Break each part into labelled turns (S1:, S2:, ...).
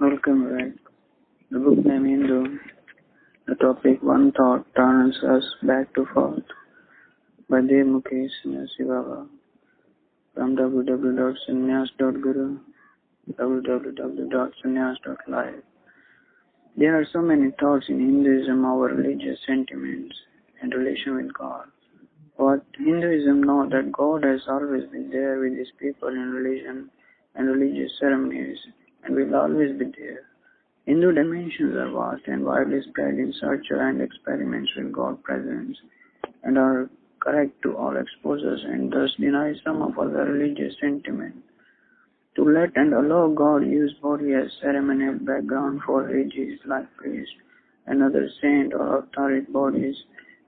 S1: Welcome back. The book name Hindu. The topic One Thought Turns Us Back to Forth by Mukhi, Sanyasi from www.sanyas.guru, www.sanyas.live. There are so many thoughts in Hinduism over religious sentiments and relation with God. What Hinduism knows that God has always been there with his people in religion and religious ceremonies and will always be there. Hindu dimensions are vast and widely spread in search and experiments with God presence and are correct to all exposures and thus deny some of other religious sentiment. To let and allow God use body as ceremonial background for ages like priest and other saint or authority bodies,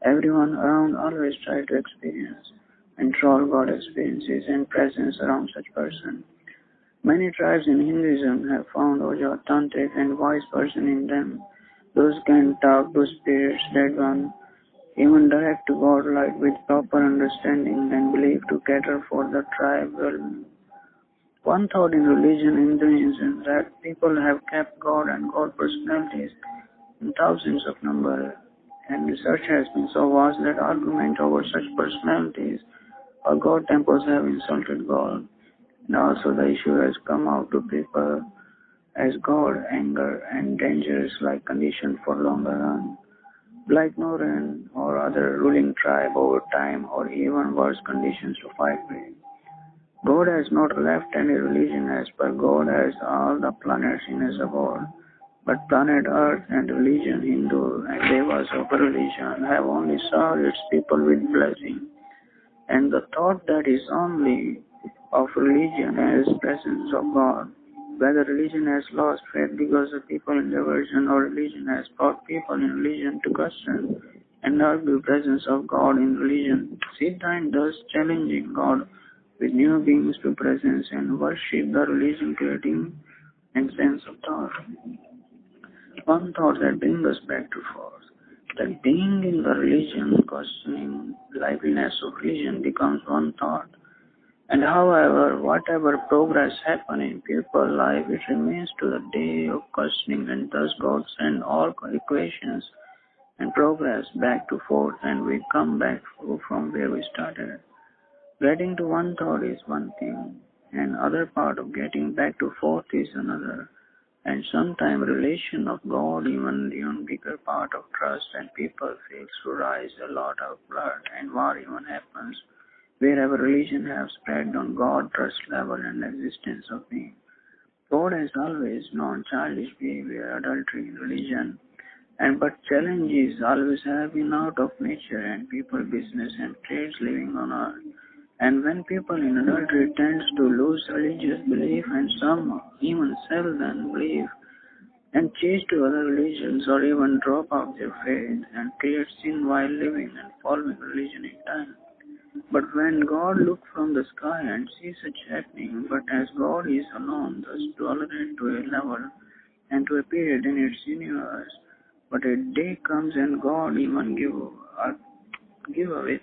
S1: everyone around always try to experience and troll God experiences and presence around such person. Many tribes in Hinduism have found Oja, Tantric and wise person in them. Those can talk to spirits, dead one, even direct to God light with proper understanding and belief to cater for the tribe well. One thought in religion Hinduism that people have kept God and God personalities in thousands of number, and research has been so vast that argument over such personalities or God temples have insulted God. And also the issue has come out to people as God, anger, and dangerous like condition for longer run, like Noran or other ruling tribe over time or even worse conditions to fight with. God has not left any religion as per God has all the planets in his abode, but planet Earth and religion, Hindu and Devas of religion have only served its people with blessing. And the thought that is only of religion as presence of God, whether religion has lost faith because of people in diversion or religion has brought people in religion to question and argue presence of God in religion, Siddha thus challenging God with new beings to presence and worship the religion creating and sense of thought. One thought that brings us back to force, that being in the religion, questioning liveliness of religion becomes one thought. And however, whatever progress happen in people's life, it remains to the day of questioning and thus God send all equations and progress back to forth and we come back from where we started. Getting to one thought is one thing, and other part of getting back to forth is another. And sometimes relation of God even bigger part of trust and people fails to rise a lot of blood and war even happens wherever religion have spread on God trust level and existence of being. God has always known childish behavior, adultery in religion, and but challenges always have been out of nature and people business and trades living on earth. And when people in adultery tends to lose religious belief and some even sell that belief and change to other religions or even drop out their faith and create sin while living and following religion in time. But when God looks from the sky and sees such happening, but as God is alone, thus tolerate to a level and to a period in its universe, but a day comes and God even give away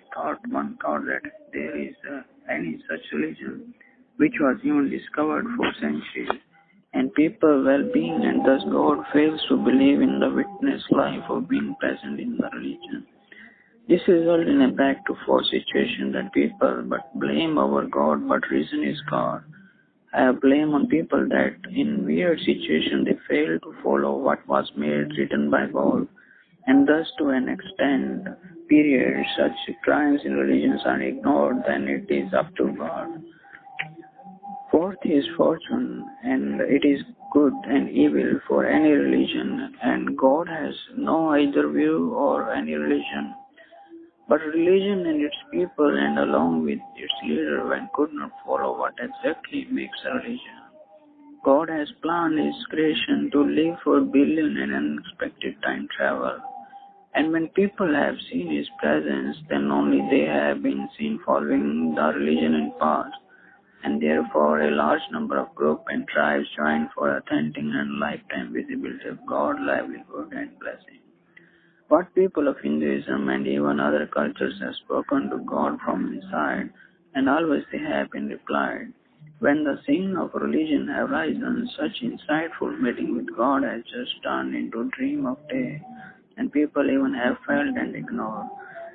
S1: one thought that there is any such religion which was even discovered for centuries, and people well-being and thus God fails to believe in the witness life of being present in the religion. This results in a back to forth situation that people but blame our God but reason is God. I have blame on people that in weird situation they fail to follow what was made written by God. And thus to an extent, period, such crimes in religions are ignored, then it is up to God. Fourth is fortune, and it is good and evil for any religion, and God has no either view or any religion. But religion and its people, and along with its leader, when could not follow what exactly makes a religion. God has planned His creation to live for billion and unexpected time travel. And when people have seen His presence, then only they have been seen following the religion in past. And therefore a large number of groups and tribes join for authentic and lifetime visibility of God, livelihood and blessing. What people of Hinduism and even other cultures have spoken to God from inside, and always they have been replied, When the scene of religion have risen, such insightful meeting with God has just turned into a dream of day, and people even have felt and ignored.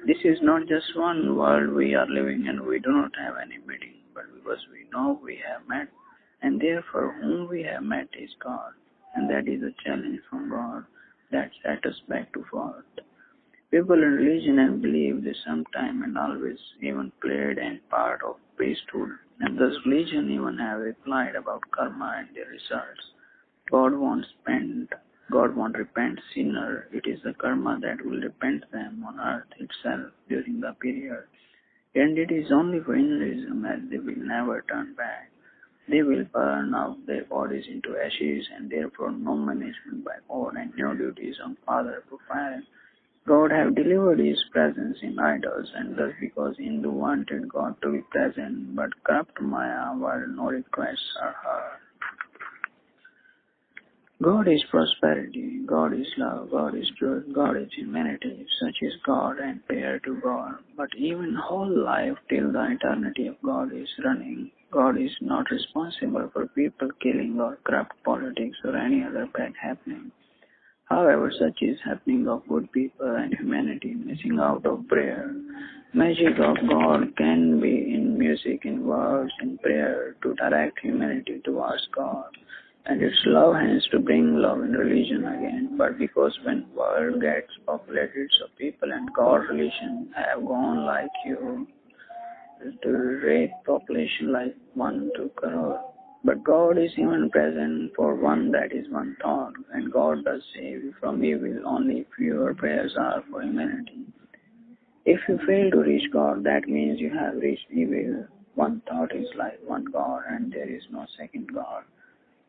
S1: This is not just one world we are living in, we do not have any meeting, but because we know we have met, and therefore whom we have met is God, and that is a challenge from God that set us back to fault. People in religion and belief they sometime and always even played a part of priesthood, and thus religion even have replied about karma and their results. God won't repent sinner. It is the karma that will repent them on earth itself during the period. And it is only for Hinduism as they will never turn back. They will burn out their bodies into ashes and therefore no management by God and no duties on Father profile. God have delivered his presence in idols, and thus because Hindu wanted God to be present, but corrupt Maya where no requests are heard. God is prosperity, God is love, God is truth, God is humanity, such is God and prayer to God. But even whole life till the eternity of God is running, God is not responsible for people killing or corrupt politics or any other bad happening. However, such is happening of good people and humanity missing out of prayer. Magic of God can be in music, in words, in prayer to direct humanity towards God. And its love hands to bring love in religion again. But because when world gets populated, so people and God relation have gone like you to rate population like 1 to crore. But God is even present for one that is one thought, and God does save from evil only if your prayers are for humanity. If you fail to reach God, that means you have reached evil. One thought is like one God, and there is no second God.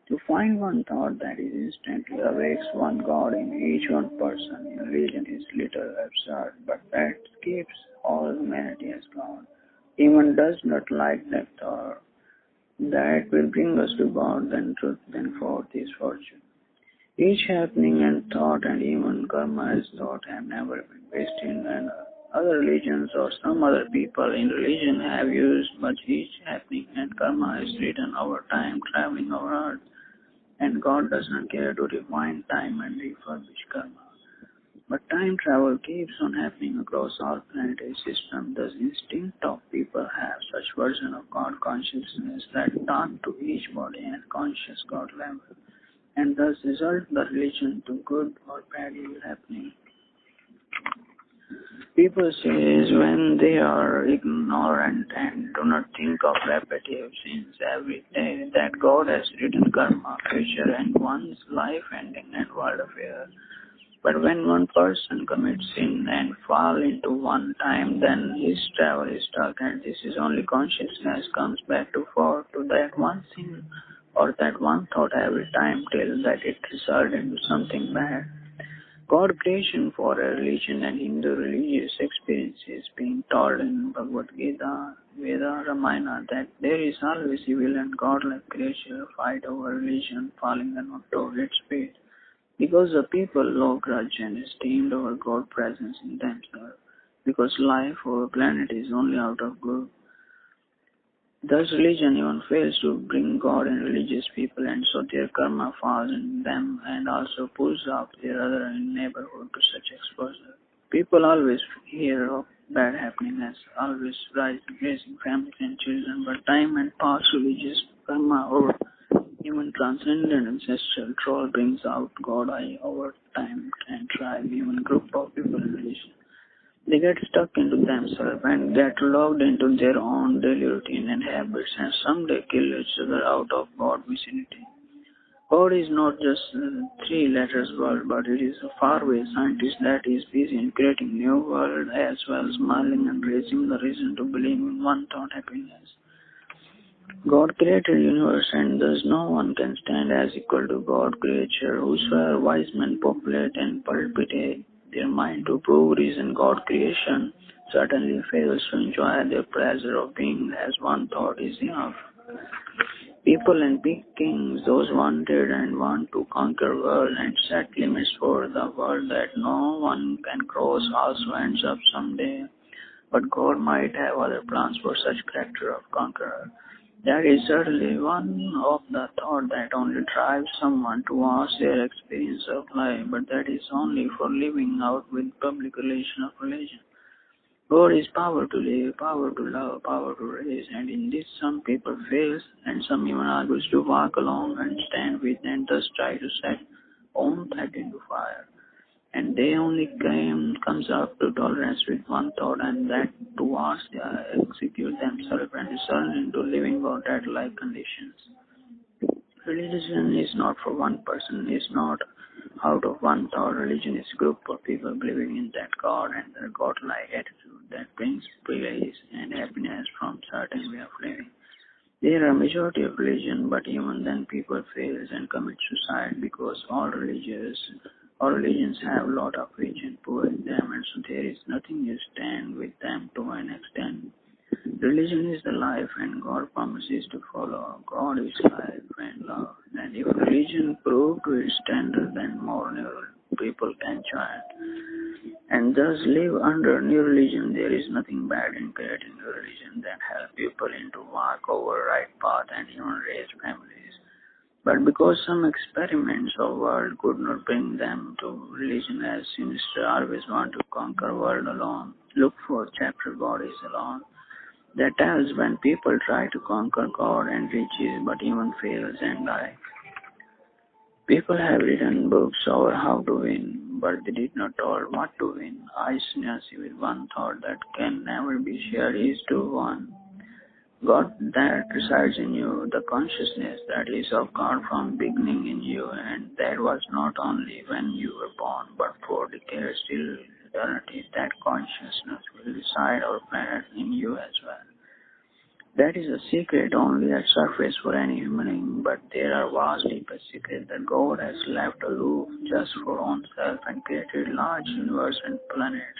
S1: To find one thought that is instantly awakes one God in each one person in religion is little absurd, but that keeps all humanity as God. Even does not like that thought. That will bring us to God, then truth, then forth is fortune. Each happening and thought and even karma as thought have never been based in other religions or some other people in religion have used, but each happening and karma is written over time traveling over earth, and God does not care to rewind time and refurbish karma. But time travel keeps on happening across all planetary systems. The instinct of people have such version of God consciousness that turn to each body and conscious God level, and thus result the relation to good or bad evil happening. People say when they are ignorant and do not think of repetitive sins every day, that God has written karma, future, and one's life ending and world affairs. But when one person commits sin and fall into one time, then his travel is stuck, and this is only consciousness comes back to forth to that one sin or that one thought every time till that it results into something bad. God creation for a religion and Hindu religious experiences being told in Bhagavad Gita, Veda, Ramayana that there is always evil and godlike creature fight over religion, falling and not toward its fate. Because the people low grudge and esteemed over God's presence in themselves, because life over planet is only out of good. Thus religion even fails to bring God in religious people, and so their karma falls in them and also pulls up their other in neighborhood to such exposure. People always hear of bad happening as always raising families and children, but time and past religious karma over even transcendent ancestral troll brings out God eye over time and tribe, even group of people in religion. They get stuck into themselves and get logged into their own daily routine and habits and someday kill each other out of God vicinity. God is not just three letters world, but it is a faraway scientist that is busy in creating new world as well as smiling and raising the reason to believe in one thought happiness. God created universe, and thus no one can stand as equal to God creature. Whosoever wise men populate and palpitate their mind to prove reason God creation certainly fails to enjoy the pleasure of being as one thought is enough. People and big kings, those wanted and want to conquer world and set limits for the world that no one can cross, also ends up someday. But God might have other plans for such character of conqueror. That is certainly one of the thought that only drives someone towards their experience of life, but that is only for living out with public relation of religion. God is power to live, power to love, power to raise, and in this some people fail, and some even argues to walk along and stand with, and thus try to set own that into fire. And they only comes up to tolerance with one thought, and that towards they execute themselves and result into living out that like conditions. Religion is not for one person, it's not out of one thought. Religion is a group of people believing in that God and their God-like attitude that brings peace and happiness from certain way of living. There are majority of religion, but even then people fail and commit suicide because all religions have a lot of rich and poor in them, and so there is nothing you stand with them to an extent. Religion is the life, and God promises to follow. God is life and love, and if religion proved to its standard, then more new people can join and thus live under new religion. There is nothing bad in creating new religion that help people into walk over right path and even raise families. But because some experiments of world could not bring them to religion, as sinister always want to conquer world alone, look for chapter God is alone. That tells when people try to conquer God and riches, but even fails and die. People have written books over how to win, but they did not tell what to win. I, Sanyasi, with one thought that can never be shared is to one. God that resides in you, the consciousness that is of God from beginning in you, and that was not only when you were born, but for decades till eternity, that consciousness will reside or planet in you as well. That is a secret only at surface for any human being, but there are vast deeper secrets that God has left aloof just for oneself and created large universe and planets.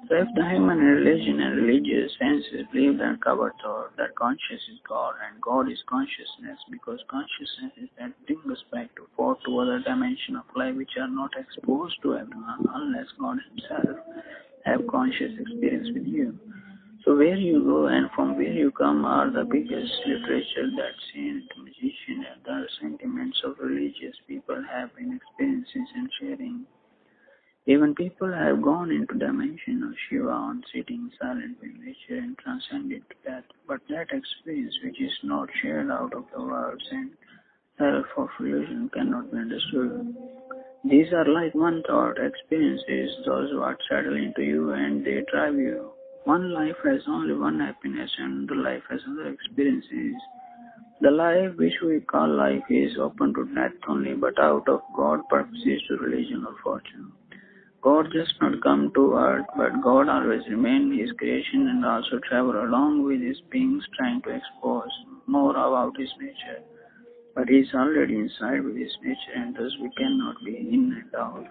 S1: So if the human religion and religious senses believe that covered thought, that conscious is God and God is consciousness, because consciousness is that brings us back to forth to other dimension of life which are not exposed to everyone unless God himself have conscious experience with you. So where you go and from where you come are the biggest literature that saint, musician, and the sentiments of religious people have been experiences and sharing. Even people have gone into dimension of Shiva on sitting silent with nature and transcended to death. But that experience which is not shared out of the worlds and self of illusion cannot be understood. These are like one thought experiences, those what settle into you and they drive you. One life has only one happiness and the life has other experiences. The life which we call life is open to death only, but out of God purposes to religion or fortune. God does not come to earth, but God always remains his creation and also travel along with his beings trying to expose more about his nature. But he is already inside with his nature and thus we cannot be in and out.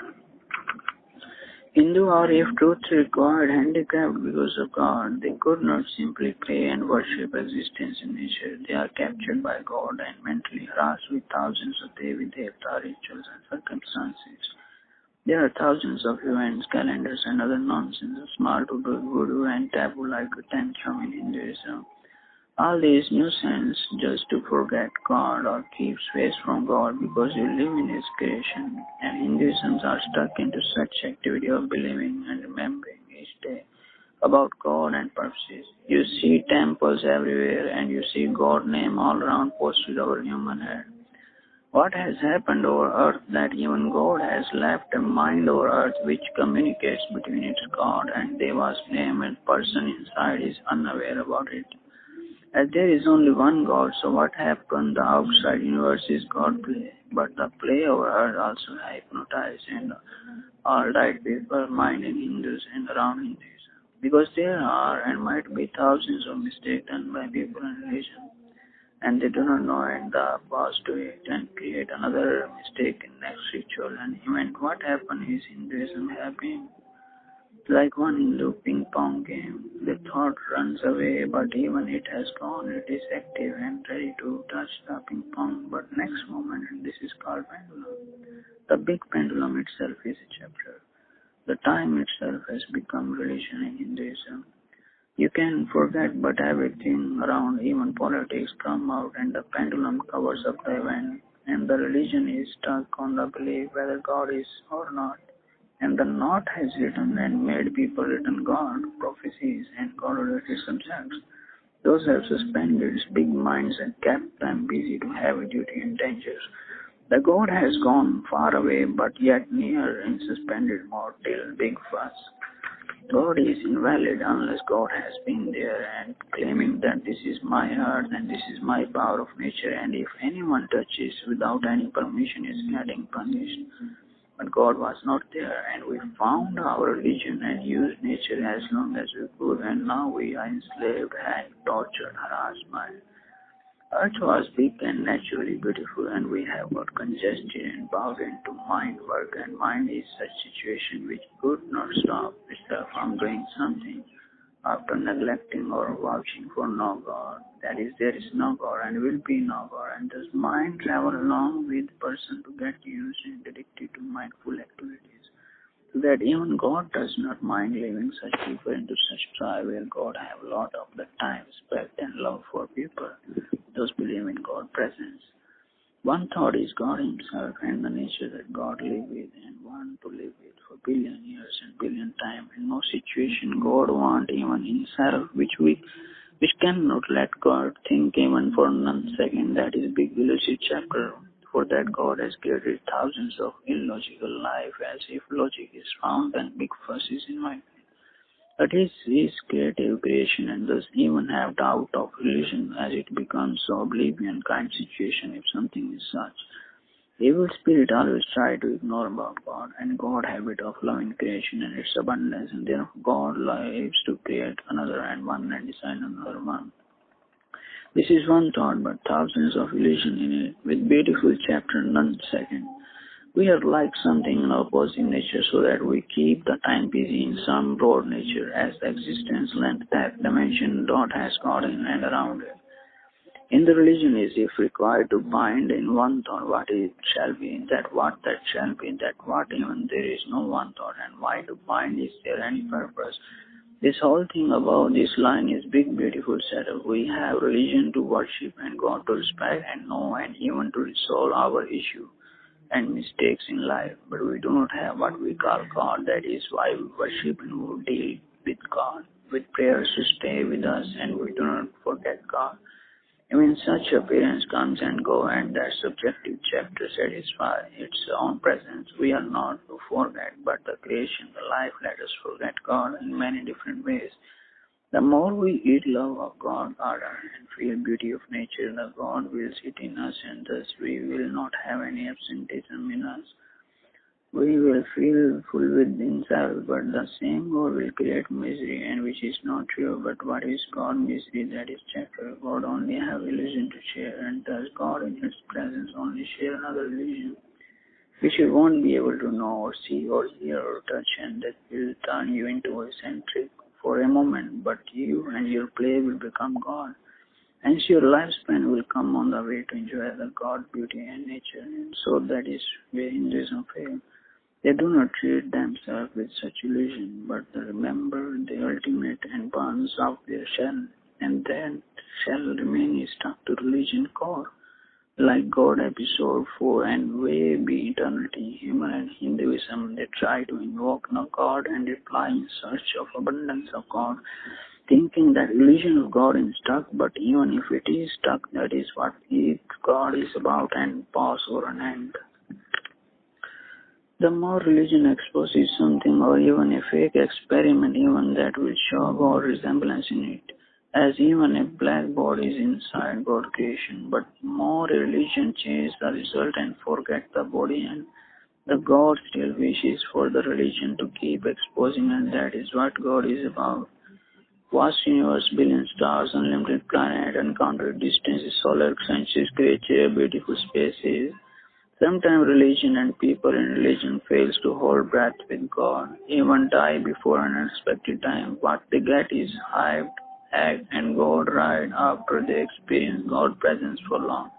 S1: Hindu or if truth required handicapped because of God, they could not simply pray and worship existence in nature. They are captured by God and mentally harassed with thousands of Devi Devta rituals and circumstances. There are thousands of events, calendars and other nonsense, small to do voodoo and taboo like tantrum in Hinduism. All these nuisance just to forget God or keep space from God because you live in his creation, and Hinduisms are stuck into such activity of believing and remembering each day about God and purposes. You see temples everywhere and you see God name all around posted over human head. What has happened over earth that even God has left a mind over earth which communicates between its God and Deva's name and person inside is unaware about it. As there is only one God, so what happened the outside universe is God play. But the play over earth also hypnotized and all right people mind in Hindus and around Hinduism. Because there are and might be thousands of mistakes done by people in religion. And they do not know and the pause to it and create another mistake in next ritual and event. What happened is Hinduism have been like one Hindu ping pong game. The thought runs away, but even it has gone, it is active and ready to touch the ping pong. But next moment, and this is called pendulum. The big pendulum itself is a chapter. The time itself has become religion in Hinduism. You can forget, but everything around, even politics, come out and the pendulum covers up the event, and the religion is stuck on the belief whether God is or not. And the knot has written and made people written God, prophecies, and God-related subjects. Those have suspended big minds and kept them busy to heavy duty and dangers. The God has gone far away, but yet near in suspended mode till big fuss. God is invalid unless God has been there and claiming that this is my earth and this is my power of nature, and if anyone touches without any permission is getting punished. But God was not there, and we found our religion and used nature as long as we could, and now we are enslaved, hanged, tortured, harassed by it. Earth was big and naturally beautiful, and we have got congested and bowed into mind work, and mind is such situation which could not stop itself from doing something after neglecting or vouching for no God. That is, there is no God and will be no God, and thus mind travel along with the person to get used and addicted to mindful activities, so that even God does not mind leaving such people into such trial where God have a lot of the time, respect, and love for people. Those believe in God's presence. One thought is God himself and the nature that God live with and want to live with for billion years and billion time. In no situation God want even himself, which cannot let God think even for 1 second. That is big illusive chapter. For that God has created thousands of illogical life as if logic is found and big fuss is invited. But his creative creation, and thus even have doubt of illusion as it becomes so oblivion kind situation if something is such. Evil spirit always try to ignore about God, and God habit of loving creation and its abundance, and therefore God lives to create another and one and design another one. This is one thought, but thousands of illusion in it, with beautiful chapter none second. We are like something in opposing nature, so that we keep the time busy in some broad nature as the existence, length, depth, dimension, dot has got in and around it. In the religion is if required to bind in one thought what it shall be, that what that shall be, that what even there is no one thought, and why to bind is there any purpose. This whole thing about this line is big beautiful setup. We have religion to worship and God to respect and know and even to resolve our issue and mistakes in life, but we do not have what we call God. That is why we worship and we deal with God, with prayers to stay with us, and we do not forget God. Even such appearance comes and go, and that subjective chapter satisfies its own presence. We are not to forget, but the creation, the life, let us forget God in many different ways. The more we eat love of God, order, and feel beauty of nature, the God will sit in us, and thus we will not have any absenteeism in us. We will feel full within self, but the same God will create misery, and which is not true. But what is God misery? That is chapter. God only have illusion to share, and thus God in His presence only share another illusion, which you won't be able to know or see or hear or touch, and that will turn you into eccentric for a moment, but you and your play will become God. Hence your lifespan will come on the way to enjoy the God, beauty and nature, and so that is where Hinduism fails. They do not treat themselves with such illusion, but they remember the ultimate and burns out their shell, and then shall remain stuck to religion core. Like God episode 4 and way be eternity, human and Hinduism, they try to invoke no God and reply in search of abundance of God, thinking that illusion of God is stuck, but even if it is stuck, that is what God is about, and pause or an end. The more religion exposes something or even a fake experiment, even that will show God resemblance in it, as even a blackboard is inside God creation. But more religion changes the result and forget the body, and the God still wishes for the religion to keep exposing, and that is what God is about. Vast universe, billion stars, unlimited planet, uncounted distances, solar senses, creature, beautiful spaces. Sometimes religion and people in religion fails to hold breath with God, even die before an unexpected time. What they get is hyped, act, and God right after they experience God's presence for long.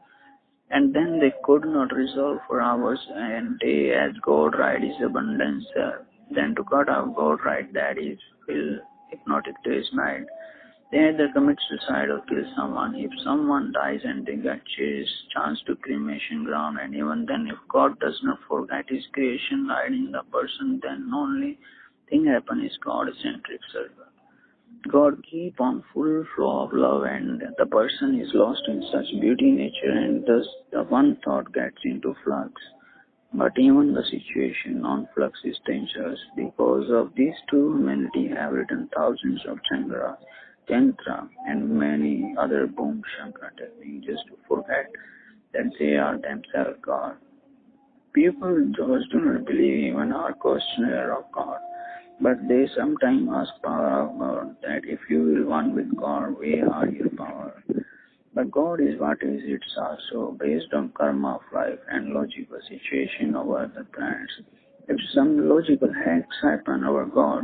S1: And then they could not resolve for hours and day as God right is abundance. Then to cut off God right, that is, will hypnotic days night. They either commit suicide or kill someone. If someone dies and they get chance to cremation ground, and even then, if God does not forget His creation right in the person, then only thing happen is God-centric circle. God keep on full flow of love, and the person is lost in such beauty nature, and thus the one thought gets into flux. But even the situation on flux is dangerous. Because of these two, humanity have written thousands of Tantra, and many other Boom Shankara techniques just to forget that they are themselves God. People just do not believe even our questionnaire of God, but they sometimes ask power of God that if you will one with God, where are your power? But God is what is it's also based on karma of life and logical situation of other planets. If some logical hacks happen over God,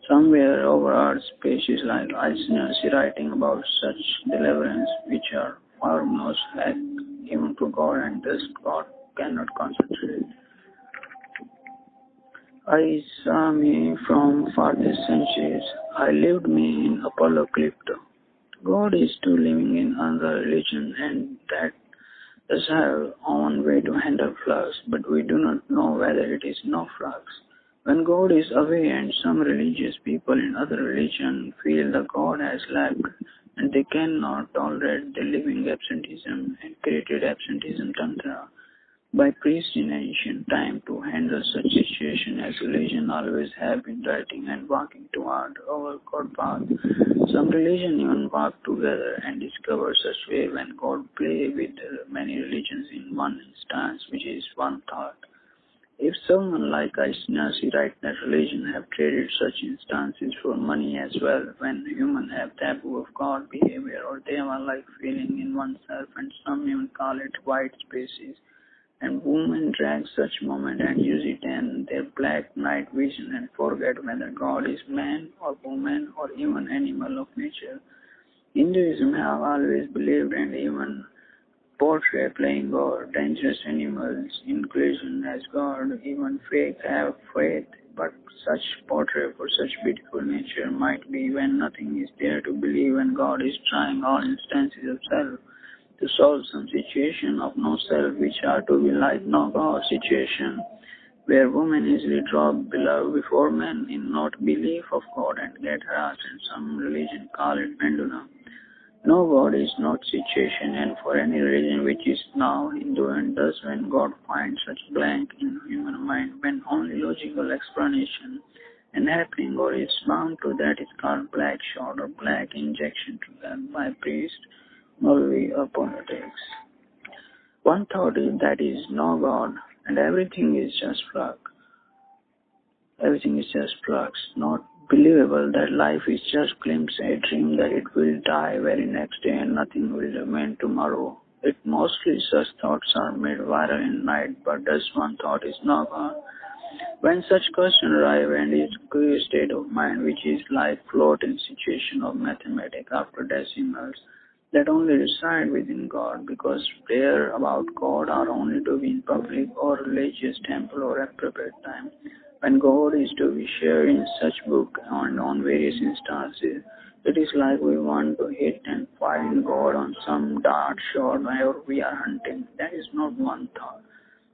S1: somewhere over our species like Sanyasi writing about such deliverance which are far most hack even to God, and thus God cannot concentrate. I saw me from farthest centuries. I lived me in Apollo Crypto. God is still living in another religion, and that does have own way to handle flux, but we do not know whether it is no flux. When God is away, and some religious people in other religion feel the God has left, and they cannot tolerate the living absenteeism and created absenteeism tantra by priests in ancient time to handle such situation as religion always have been writing and walking toward our God path. Some religion even walk together and discover such way when God play with many religions in one instance, which is one thought. If someone like Sanyasi write that religion have traded such instances for money as well, when humans have taboo of God behavior, or they are like feeling in oneself, and some even call it white spaces, and women drag such moment and use it in their black night vision and forget whether God is man or woman or even animal of nature. Hinduism have always believed and even portray playing God, dangerous animals, inclusion as God, even fake have faith, but such portray for such beautiful nature might be when nothing is there to believe and God is trying all instances of self to solve some situation of no self, which are to be like no God situation, where women easily drop below before men in not belief of God and get harassed, and some religion call it pendulum. No God is not situation, and for any religion which is now Hindu, and thus when God finds such blank in human mind, when only logical explanation and happening or is bound to that is called black shot or black injection to them by priest, Molvi or politics. One thought is that is no God, and everything is just flux. Everything is just flux, not believable that life is just glimpse, a dream that it will die very next day and nothing will remain tomorrow. It mostly such thoughts are made viral in night, but this one thought is no God. When such question arrive and is curious state of mind, which is like float in situation of mathematics after decimals, that only reside within God, because prayer about God are only to be in public or religious temple or appropriate time. When God is to be shared in such book and on various instances, it is like we want to hit and find God on some dart shot where we are hunting. That is not one thought,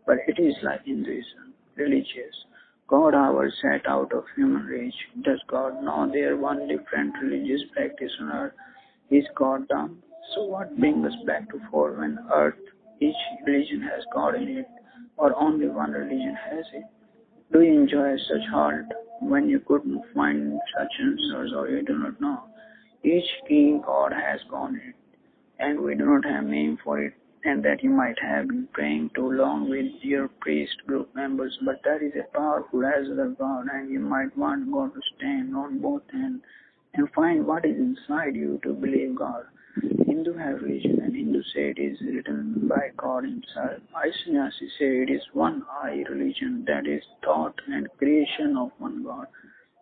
S1: but it is like Hinduism, religious. God hours set out of human reach. Does God know there one different religious practice on earth? Is God dumb? So what brings us back to four when earth, each religion has God in it, or only one religion has it? Do you enjoy such halt when you couldn't find such answers or you do not know? Each king God has gone in it, and we do not have name for it, and that you might have been praying too long with your priest group members, but that is a powerful as the God, and you might want God to stand on both ends and find what is inside you to believe God. Hindu have religion, and Hindu say it is written by God himself. Sanyasi say it is one eye religion, that is thought and creation of one God.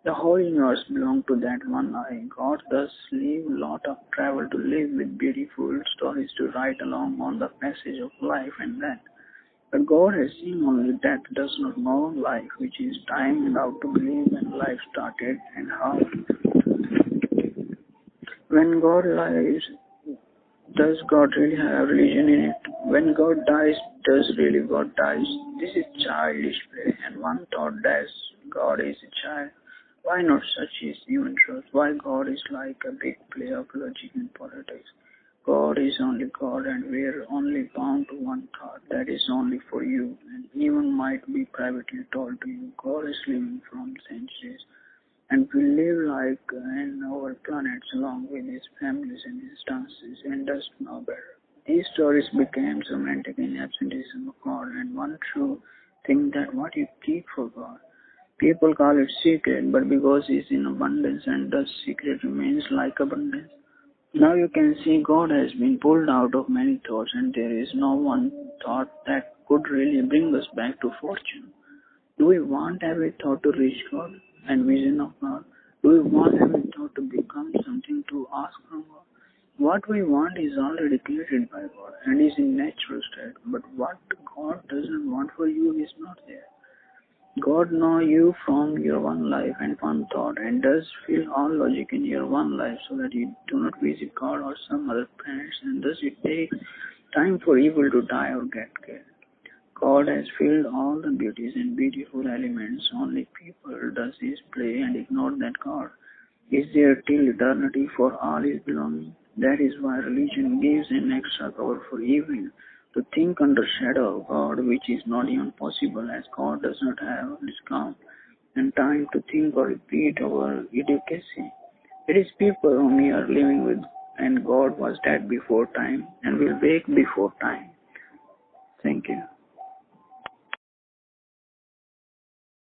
S1: The whole universe belongs to that one eye. God thus leave lot of travel to live with beautiful stories to write along on the passage of life and death. But God has seen only that does not know life, which is time and how to believe when life started and how. When God lives, does God really have religion in it? When God dies, does really God dies? This is childish play, and one thought that God is a child. Why not such is human truth? Why God is like a big play of logic and politics? God is only God, and we are only bound to one thought that is only for you, and even might be privately told to you. God is living from centuries, and we live like in our planets along with his families and instances, and does know better. These stories became romantic in absenteeism of God, and one true thing that what you keep for God. People call it secret, but because it's in abundance, and thus secret remains like abundance. Now you can see God has been pulled out of many thoughts, and there is no one thought that could really bring us back to fortune. Do we want every thought to reach God and vision of God? Do we want every thought to become something to ask from God? What we want is already created by God and is in natural state, but what God doesn't want for you is not there. God knows you from your one life and one thought, and does feel all logic in your one life, so that you do not visit God or some other planets, and thus it takes time for evil to die or get killed. God has filled all the beauties and beautiful elements. Only people does his play and ignore that God is there till eternity for all his belonging. That is why religion gives an extra power for evil to think under shadow of God, which is not even possible, as God does not have discount and time to think or repeat our idiocy. It is people whom we are living with, and God was dead before time and will wake before time. Thank you.